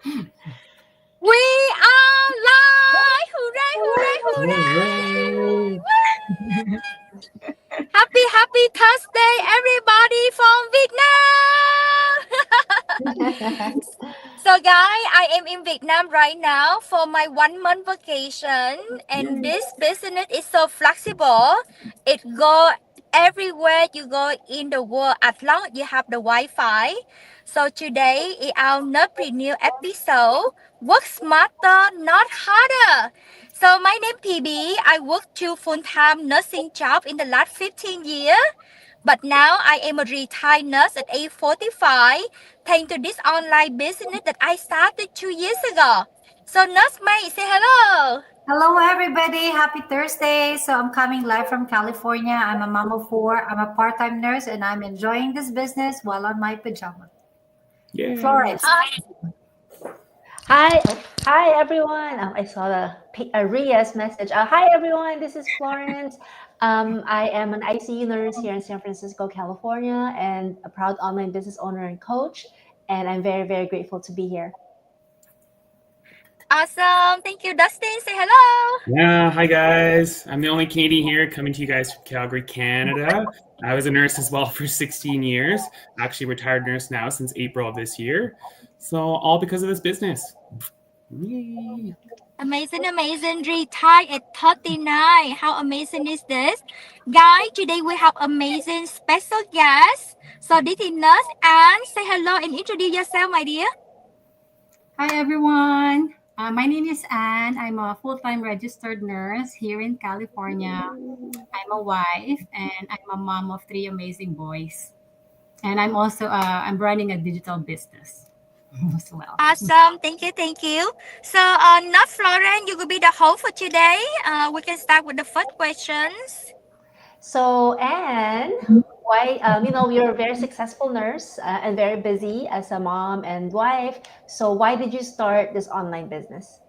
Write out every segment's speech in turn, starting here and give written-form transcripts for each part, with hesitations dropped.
We are live! Hooray, hooray, Hooray! hooray! Happy Thursday, everybody from Vietnam! So, guys, I am in Vietnam right now for my 1 month vacation, and this business is so flexible. It go everywhere you go in the world as long as you have the Wi-Fi. So today in our Nursepreneur episode, work smarter, not harder. So my name PB. I work two full-time nursing job in the last 15 years. But now I am a retired nurse at age 45, thanks to this online business that I started 2 years ago. So Nurse May, say hello. Hello, everybody. Happy Thursday. So, I'm coming live from California. I'm a mom of four. I'm a part time nurse, and I'm enjoying this business while on my pajama. Yay. Florence. Hi everyone. I saw Ria's message. Hi everyone, this is Florence. I am an ICU nurse here in San Francisco, California, and a proud online business owner and coach. And I'm very, very grateful to be here. Awesome. Thank you, Dustin. Say hello. Yeah, hi guys. I'm the only Canadian here coming to you guys from Calgary, Canada. I was a nurse as well for 16 years. Actually retired nurse now since April of this year. So all because of this business. Yay. Amazing. Retired at 39. How amazing is this? Guys, today we have amazing special guest. So this is Nurse Anne. Say hello and introduce yourself, my dear. Hi, everyone. My name is Anne. I'm a full-time registered nurse here in California. I'm a wife and I'm a mom of three amazing boys. And I'm also I'm running a digital business as well. Awesome. Thank you. So, not Florence, you will be the host for today. We can start with the first questions. So, Anne, why, you're a very successful nurse and very busy as a mom and wife. So why did you start this online business?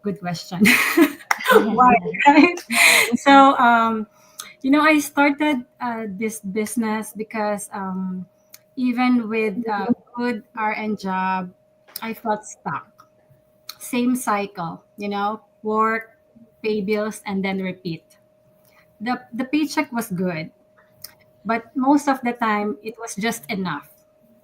Good question. Why, right? So, I started this business because even with a good RN job, I felt stuck. Same cycle, work, pay bills, and then repeat. The paycheck was good, but most of the time it was just enough.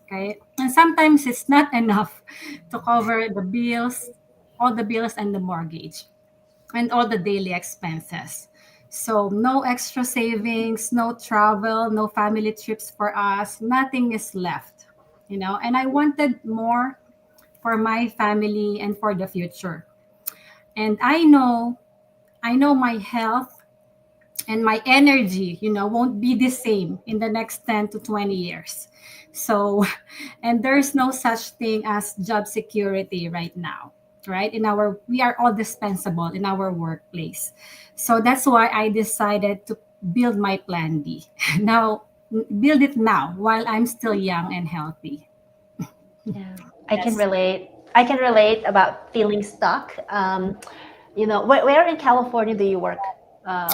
Okay. And sometimes it's not enough to cover the bills, all the bills and the mortgage and all the daily expenses. So no extra savings, no travel, no family trips for us, nothing is left, and I wanted more for my family and for the future. And I know my health and my energy won't be the same in the next 10 to 20 years. So and there's no such thing as job security right now, right? We are all dispensable in our workplace. So that's why I decided to build my plan B. Now, build it now while I'm still young and healthy. Yeah, I can relate about feeling stuck. Where in California do you work?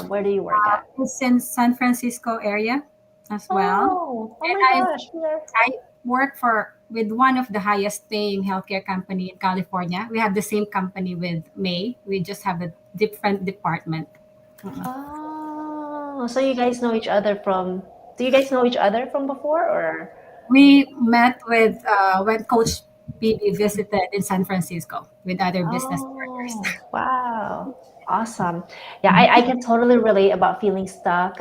Where do you work at? It's in San Francisco area as well. Oh And my gosh. I work with one of the highest paying healthcare company in California. We have the same company with May. We just have a different department. Oh, so you guys know each other do you guys know each other from before or? We met with when Coach PB visited in San Francisco with other business partners. Oh, wow. Awesome. Yeah, I can totally relate about feeling stuck.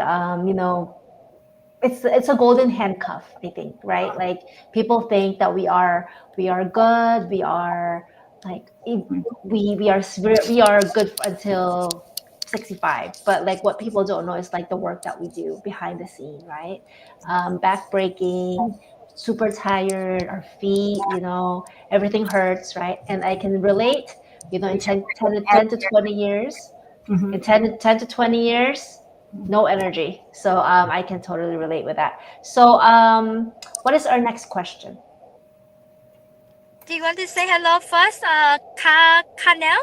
It's a golden handcuff, I think, right? Like people think that we are good, we are like we are good until 65, but like what people don't know is like the work that we do behind the scene, right? Back breaking, super tired, our feet, everything hurts, right? And I can relate, in 10 to 20 years, Mhm. in 10 to 20 years, no energy. So I can totally relate with that. So what is our next question? Do you want to say hello first, Canel?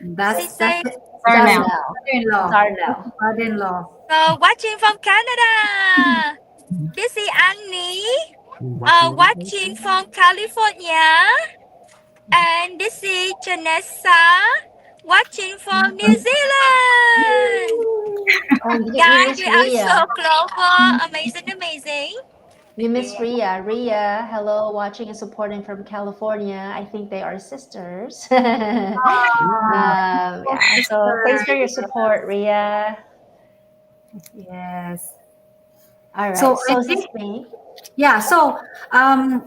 That's say Darnell. Darnell. Darnell. Father-in-law. so watching from Canada. This is Annie. Watching from California. And this is Janessa watching from New Zealand. Oh, you Guys, miss we are Ria. so global, amazing, amazing. We miss Ria. Ria, hello, watching and supporting from California. I think they are sisters. Yeah. So thanks for your support, Ria. Yes. All So right. I So is this think, me? yeah. So um,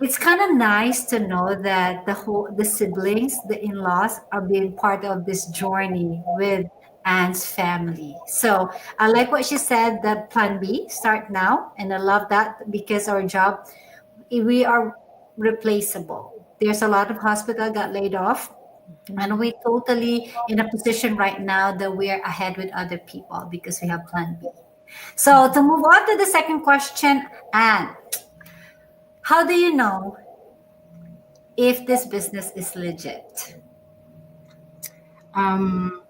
it's kind of nice to know that the siblings, the in-laws, are being part of this journey with Anne's family. So I like what she said, that plan B, start now, and I love that because our job, we are replaceable. There's a lot of hospital got laid off, and we totally in a position right now that we are ahead with other people because we have plan B. So to move on to the second question, Anne, how do you know if this business is legit? Um,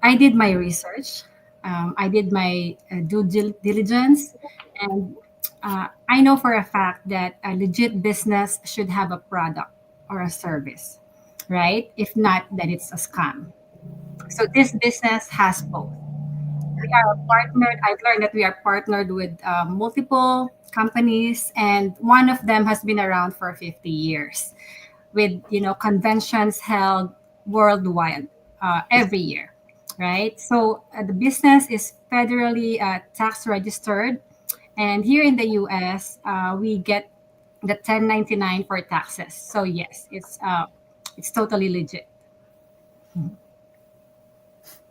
I did my research. I did my diligence, and I know for a fact that a legit business should have a product or a service, right? If not, then it's a scam. So this business has both. We are partnered. I've learned that we are partnered with multiple companies, and one of them has been around for 50 years with conventions held worldwide every year, right? So the business is federally tax registered, and here in the U.S. We get the 1099 for taxes. So yes, it's totally legit.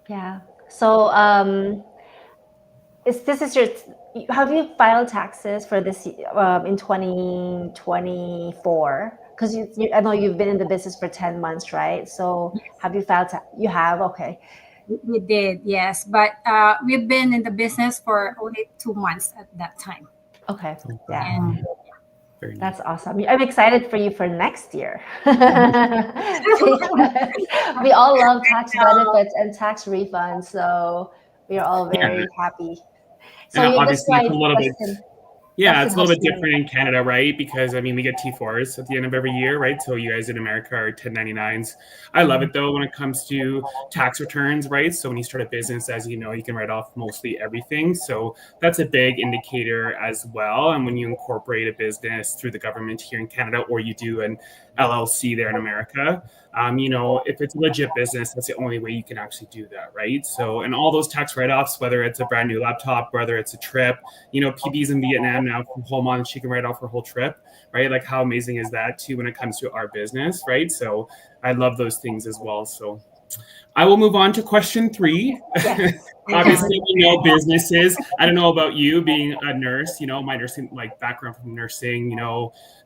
Yeah. So is this is your have you filed taxes for this in 2024? Because I know you've been in the business for 10 months, right? So have you filed you have? Okay. We did, yes, but we've been in the business for only 2 months at that time. Okay. Yeah. And Very nice. That's awesome. I'm excited for you for next year. Because we all love tax benefits and tax refunds, so we are all Yeah, very happy. So and that's obviously it's why a little bit. Yeah, Dustin it's a little bit hosted. different in Canada, right? Because I mean, we get T4s at the end of every year, right? So you guys in America are 1099s. I love it though when it comes to tax returns, right? So when you start a business, as you know, you can write off mostly everything. So that's a big indicator as well. And when you incorporate a business through the government here in Canada, or you do an LLC there in America, if it's a legit business, that's the only way you can actually do that, right? So, and all those tax write-offs, whether it's a brand new laptop, whether it's a trip, PB's in Vietnam now for a whole month, she can write off her whole trip, right? Like how amazing is that too when it comes to our business, right? So I love those things as well. So I will move on to question 3. Yes. Obviously, we know businesses. I don't know about you being a nurse, my nursing background from nursing,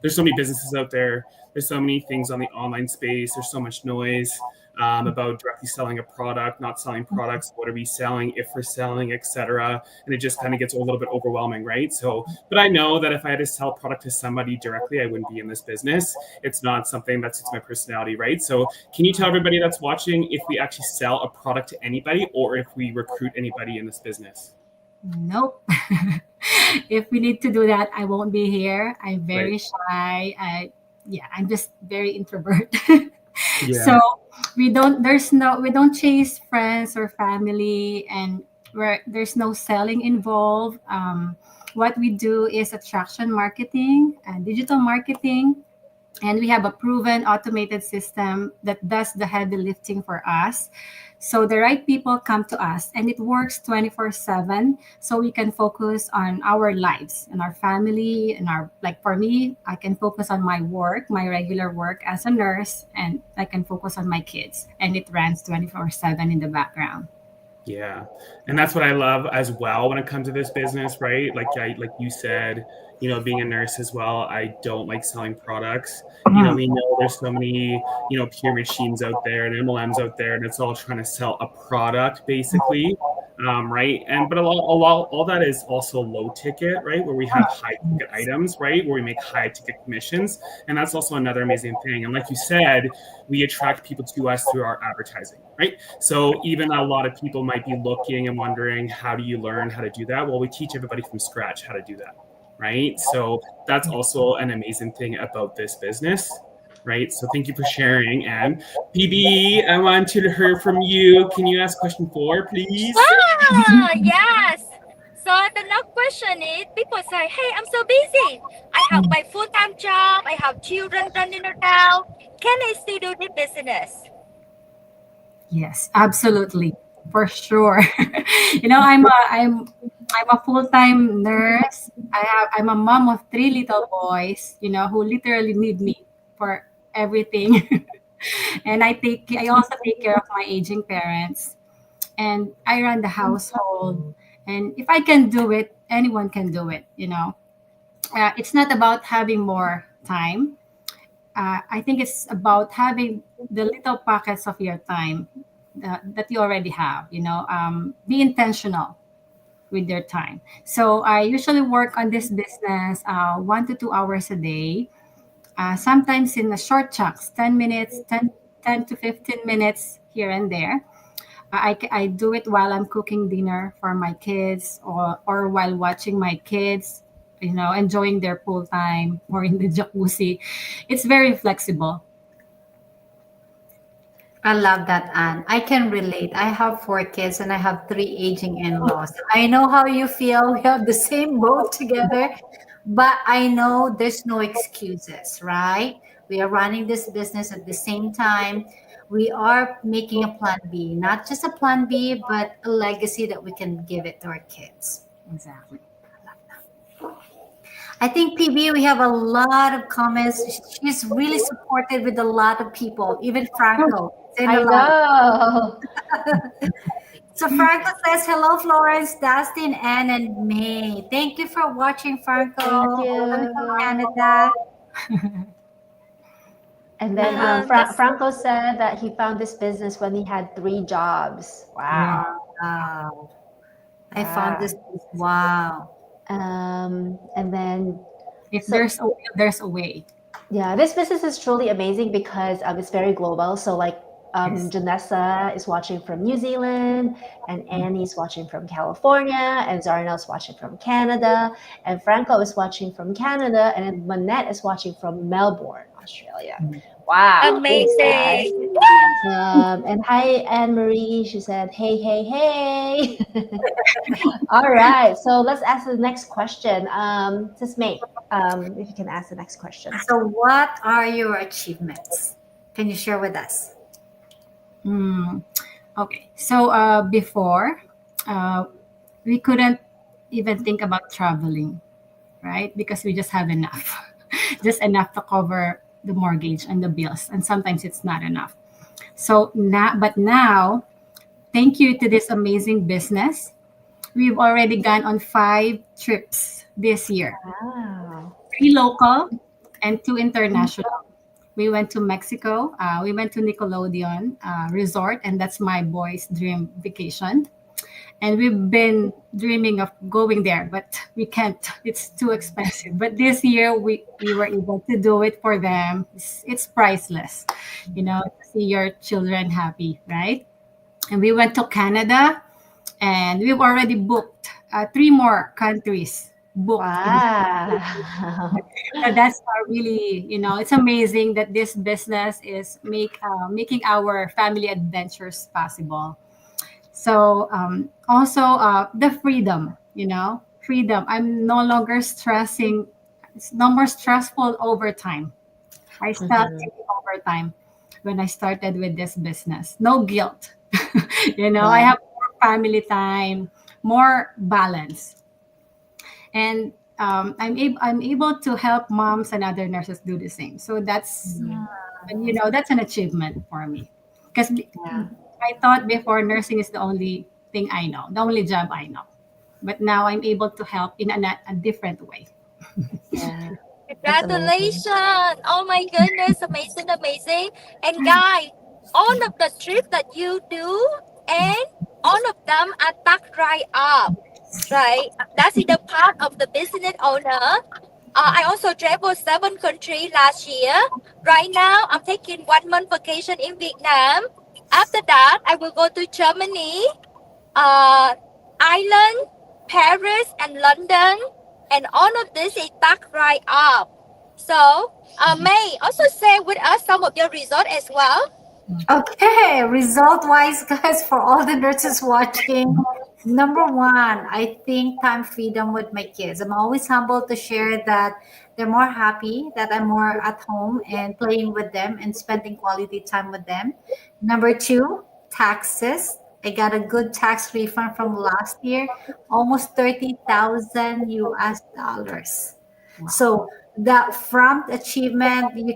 there's so many businesses out there. There's so many things on the online space. There's so much noise about directly selling a product, not selling products. What are we selling? If we're selling, etc. And it just kind of gets a little bit overwhelming, right? So, but I know that if I had to sell product to somebody directly, I wouldn't be in this business. It's not something that suits my personality, right? So, can you tell everybody that's watching if we actually sell a product to anybody or if we recruit anybody in this business? nope. If we need to do that, I won't be here. I'm very Right. shy. I'm just very introvert. Yeah. So we don't chase friends or family, and where there's no selling involved. What we do is attraction marketing and digital marketing, and we have a proven automated system that does the heavy lifting for us. So the right people come to us, and it works 24/7, so we can focus on our lives and our family and our, like, for me, I can focus on my work, my regular work as a nurse, and I can focus on my kids, and it runs 24/7 in the background. Yeah. And that's what I love as well when it comes to this business, right? Like you said, being a nurse as well, I don't like selling products. We know there's so many, peer machines out there and MLMs out there, and it's all trying to sell a product basically. Right. And but all that is also low ticket, right? Where we have high ticket items, right? Where we make high ticket commissions. And that's also another amazing thing. And like you said, we attract people to us through our advertising, right? So even a lot of people might be looking and wondering, how do you learn how to do that? Well, we teach everybody from scratch how to do that, right? So that's also an amazing thing about this business. right? So thank you for sharing. And PB, I want to hear from you. Can you ask question 4, please? Yes. So the next question is people say, hey, I'm so busy. I have my full-time job. I have children running around. Can I still do the business? Yes, absolutely, for sure. I'm a full time nurse. I'm a mom of three little boys. Who literally need me for everything, and I also take care of my aging parents, and I run the household. And if I can do it, anyone can do it. It's not about having more time. I think it's about having the little pockets of your time that you already have. Be intentional with your time. So I usually work on this business 1 to 2 hours a day, sometimes in a short chunks, 10 minutes, 10 to 15 minutes here and there. I do it while I'm cooking dinner for my kids, or while watching my kids, enjoying their pool time or in the jacuzzi. It's very flexible. I love that, Anne. I can relate. I have 4 kids and I have 3 aging in-laws. I know how you feel. We have the same boat together, but I know there's no excuses, right? We are running this business at the same time. We are making a plan B, not just a plan B, but a legacy that we can give it to our kids. Exactly. I think PB, we have a lot of comments. She's really supported with a lot of people, even Franco. Saying a I lot. know. So Franco says, hello, Florence, Dustin, Anne, and May. Thank you for watching, Franco. Thank All the way you. from Canada. And then That's Franco said that he found this business when he had 3 jobs. Wow. Wow. I found Yeah. this. Wow. And then, If so there's a will, there's a way. yeah, this business is truly amazing because it's very global. So like Yes. Janessa is watching from New Zealand, and Annie's watching from California, and Zarna's watching from Canada, and Franco is watching from Canada, and then Manette is watching from Melbourne, Australia. Wow, thanks guys. amazing. And hi Anne Marie. She said, "Hey, hey, hey." All right, so let's ask the next question. Sis May, if you can ask the next question. So, what are your achievements? Can you share with us? Mm, okay. So before, uh, we couldn't even think about traveling, right? Because we just have enough, just enough to cover the mortgage and the bills, and sometimes it's not enough. But now, thank you to this amazing business, we've already gone on 5 trips this year. Wow. 3 local and 2 international. We went to Mexico. We went to Nickelodeon Resort, and that's my boy's dream vacation. And we've been dreaming of going there, but we can't. It's too expensive. But this year, we were able to do it for them. It's priceless, to see your children happy, right? And we went to Canada, and we've already booked 3 more countries booked in. Wow. So that's really, it's amazing that this business is making our family adventures possible. So also the freedom, freedom. I'm no longer stressing. It's no more stressful overtime. I stopped Mhm. taking overtime when I started with this business. No guilt. I Yeah. have more family time, more balance, and I'm able to help moms and other nurses do the same. So Mhm. that's an achievement for me, because Yeah. I thought before nursing is the only thing I know, the only job I know, but now I'm able to help in a different way. Yeah. That's amazing. Congratulations. Oh my goodness. Amazing, amazing. And guys, all of the trips that you do and all of them are backed right up. Right? That's the part of the business owner. I also traveled 7 countries last year. Right now, I'm taking 1 month vacation in Vietnam. After that, I will go to Germany, uh, Ireland, Paris, and London. And all of this is backed right up. So May also share with us some of your result as well. Okay, result wise, guys, for all the nurses watching, number one, I think time freedom with my kids. I'm always humbled to share that they're more happy, that I'm more at home and playing with them and spending quality time with them. Number two, taxes. I got a good tax refund from last year, almost 30,000 US dollars. So that from achievement, we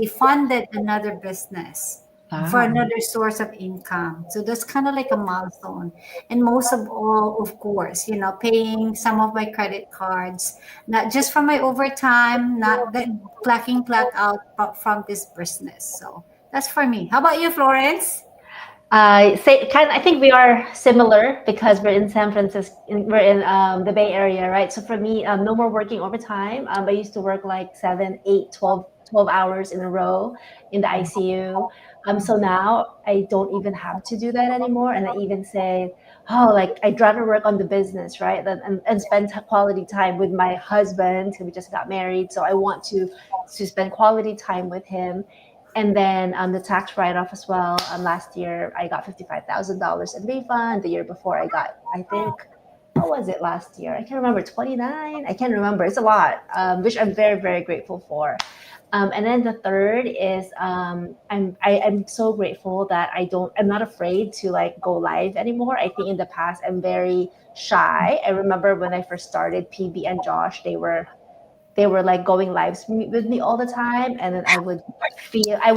funded another business for Wow. another source of income. So that's kind of like a milestone. And most of all, of course, paying some of my credit cards, not just from my overtime, not that pluck out but from this business. So that's for me. How about you, Florence? Say kind. I think we are similar because we're in San Francisco. We're in the Bay Area, right? So for me, no more working overtime. I used to work like 7, 8, 12 hours in a row in the ICU. So now I don't even have to do that anymore. And I even say, oh, like I'd rather work on the business, right? And spend quality time with my husband. We just got married, so I want to spend quality time with him. And then the tax write-off as well. Last year I got $55,000 in refund. The year before I got, I think, what was it last year? I can't remember. 29. I can't remember. It's a lot, which I'm very very grateful for. And then the third is I'm so grateful that I'm not afraid to like go live anymore. I think in the past I'm very shy. I remember when I first started, PB and Josh, they were like going lives with me all the time, and then I would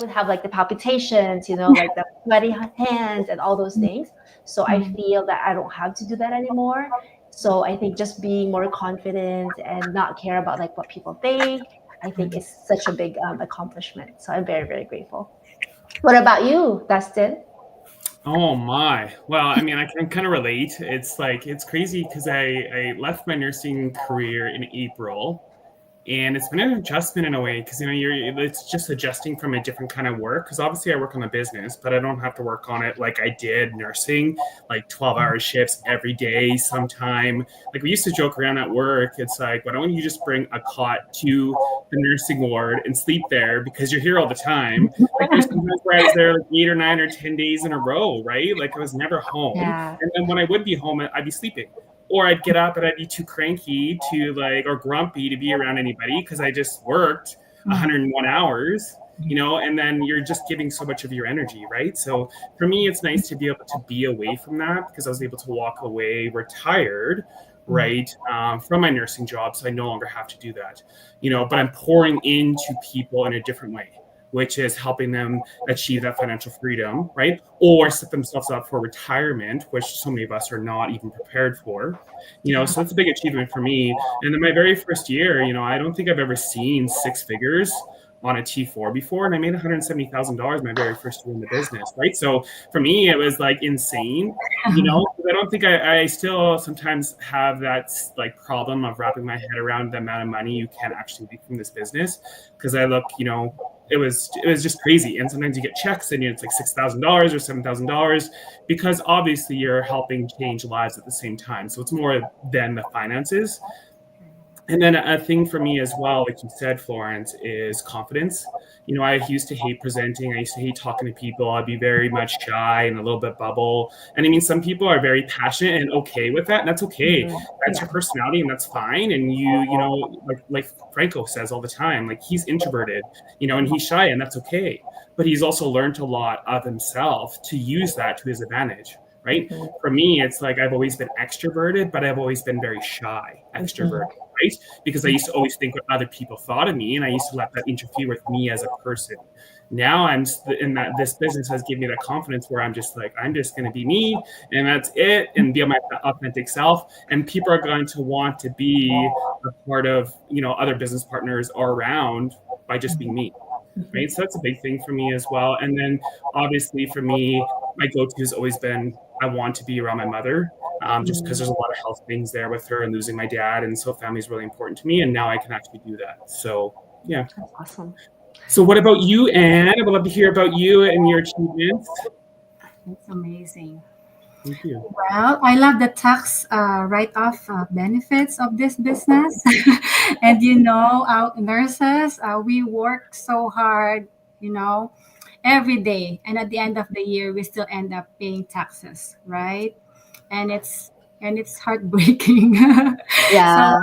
have like the palpitations, like the sweaty hands and all those things. So I feel that I don't have to do that anymore. So I think just being more confident and not care about like what people think, I think is such a big accomplishment. So I'm very very grateful. What about you, Dustin? Oh my. Well, I mean, I can kind of relate. It's like it's crazy because I left my nursing career in April, and it's been an adjustment in a way because it's just adjusting from a different kind of work, because obviously I work on the business, but I don't have to work on it like I did nursing, like 12-hour shifts every day sometime. Like we used to joke around at work, it's like, why don't you just bring a cot to the nursing ward and sleep there because you're here all the time. Like there's sometimes where I was there like 8 or 9 or 10 days in a row, right? Like I was never home, Yeah. and then when I would be home I'd be sleeping, or I'd get up and I'd be too cranky to like, or grumpy to be around anybody because I just worked 101 hours, and then you're just giving so much of your energy, right? So for me, it's nice to be able to be away from that because I was able to walk away retired, right, from my nursing job. So I no longer have to do that, but I'm pouring into people in a different way, which is helping them achieve that financial freedom, right? Or set themselves up for retirement, which so many of us are not even prepared for. So that's a big achievement for me. And then my very first year, I don't think I've ever seen six figures on a T4 before, and I made $170,000 my very first year in the business, right? So for me, it was like insane, 'cause I don't think I still sometimes have that like problem of wrapping my head around the amount of money you can actually make from this business, because I look, it was just crazy. And sometimes you get checks and it's like $6,000 or $7,000 because obviously you're helping change lives at the same time. So it's more than the finances. And then a thing for me as well, like you said, Florence, is confidence. I used to hate presenting. I used to hate talking to people. I'd be very much shy and a little bit bubble. And I mean, some people are very passionate and okay with that, and that's okay. That's your personality, and that's fine. And like Franco says all the time, like he's introverted, and he's shy, and that's okay. But he's also learned a lot of himself to use that to his advantage, right? For me, it's like I've always been extroverted, but I've always been very shy extroverted, right? Because I used to always think what other people thought of me, and I used to let that interfere with me as a person. Now I'm in that this business has given me that confidence where I'm just like, I'm just going to be me, and that's it, and be my authentic self. And people are going to want to be a part of, other business partners are around by just being me. Right. So that's a big thing for me as well. And then obviously for me, my go-to has always been I want to be around my mother, just because there's a lot of health things there with her and losing my dad. And so family is really important to me. And now I can actually do that. So, yeah. That's awesome. So what about you, Anne? I would love to hear about you and your achievements. It's amazing. Thank you. Well, I love the tax write-off benefits of this business. And our nurses, we work so hard, you know, every day. And at the end of the year, we still end up paying taxes, right? And it's heartbreaking. So Yeah,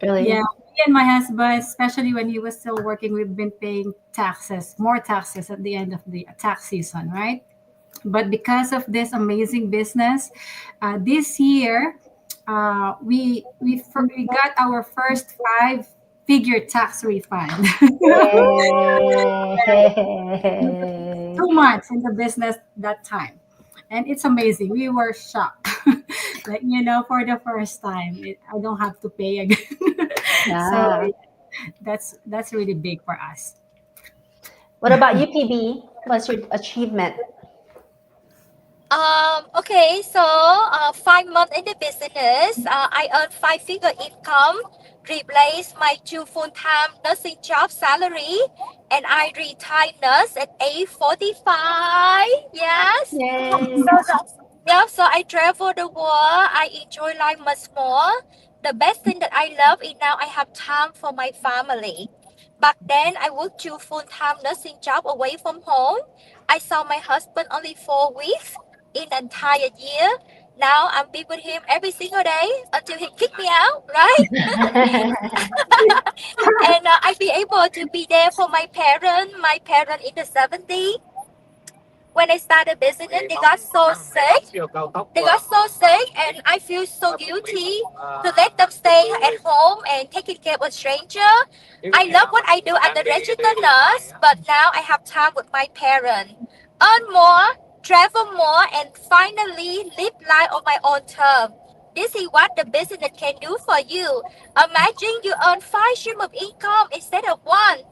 yeah, really. me and my husband, especially when he was still working, we've been paying taxes, more taxes at the end of the tax season, right? But because of this amazing business, this year we got our first five-figure tax refund. Yay! 2 months in the business that time, and it's amazing. We were shocked, like for the first time, I don't have to pay again. So Yeah. that's really big for us. What about you, PB? What's your achievement? Okay, so 5 months in the business, I earned five-figure income, replaced my two full-time nursing job salary, and I retired nurse at age 45. Yes. Yay! So yeah, so I travel the world. I enjoy life much more. The best thing that I love is now I have time for my family. Back then, I worked two full-time nursing job away from home. I saw my husband only 4 weeks in the entire year. Now I'm be with him every single day until he kick me out, right? And I be able to be there for my parents. My parents in the 70s. When I started business, they got so sick. They got so sick, and I feel so guilty to let them stay at home and taking care of a stranger. I love what I do as a registered nurse, but now I have time with my parents. Earn more, travel more, and finally live life on my own terms. This is what the business can do for you. Imagine you earn five streams of income instead of one.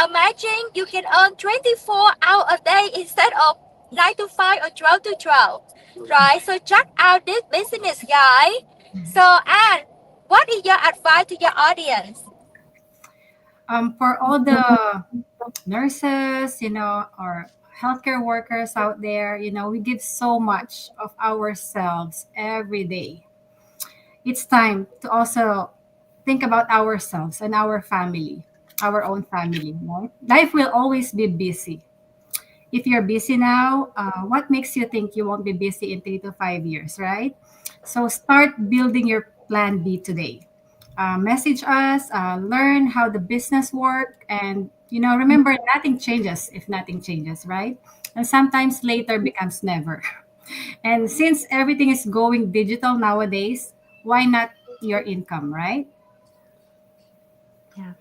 Imagine you can earn 24 hours a day instead of 9 to 5 or 12 to 12. Right? So check out this business, guy. So, and what is your advice to your audience? For all the nurses, or healthcare workers out there, we give so much of ourselves every day. It's time to also think about ourselves and our family, our own family. Right? Life will always be busy. If you're busy now, what makes you think you won't be busy in 3 to 5 years, right? So start building your plan B today. Message us, learn how the business work, and remember, nothing changes if nothing changes, right? And sometimes later becomes never. And since everything is going digital nowadays, why not your income, right? Yeah,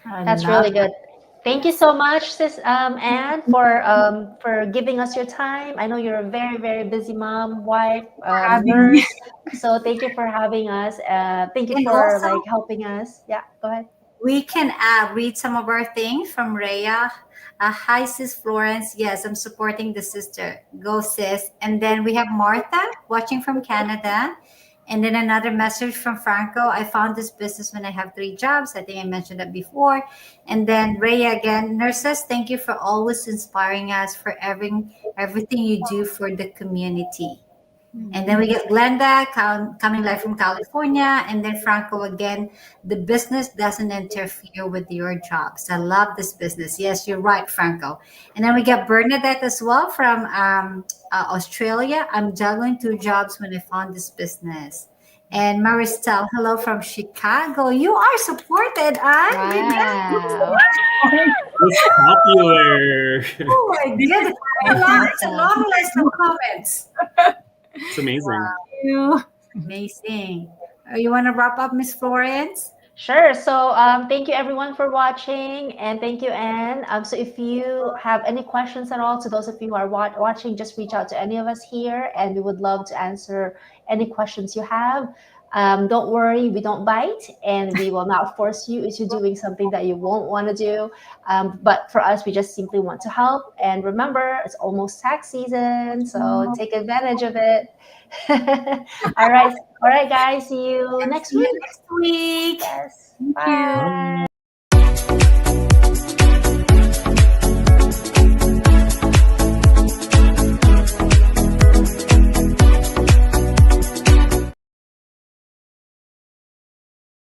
I that's love really good. Thank you so much, sis Anne, for giving us your time. I know you're a very, very busy mom, wife, having me. nurse. So thank you for having us. Thank you and for also like helping us. Yeah, go ahead. we can read some of our things from Rhea. Hi, sis Florence. Yes, I'm supporting the sister. Go, sis. And then we have Martha watching from Canada. And then another message from Franco. I found this business when I have three jobs. I think I mentioned that before. And then Rhea again. Nurses, thank you for always inspiring us, for everything you do for the community. And then we get Glenda coming live from California. And then Franco again. The business doesn't interfere with your jobs. I love this business. Yes, you're right, Franco. And then we get Bernadette as well from Australia. I'm juggling two jobs when I found this business. And Maristel, hello from Chicago. You are supported, Anne. We Wow. It's popular. Oh my goodness. It's a Awesome. long list of comments. It's amazing. You. Amazing. You want to wrap up, Miss Florence? Sure. So, thank you everyone for watching, and thank you, Anne. So, if you have any questions at all, to those of you who are watching, just reach out to any of us here, and we would love to answer any questions you have. Don't worry, we don't bite, and we will not force you into doing something that you won't want to do. But for us, we just simply want to help. And remember, it's almost tax season, so take advantage of it. All right, all right, guys. See you next See you week. next week. Yes. Thank you. Bye.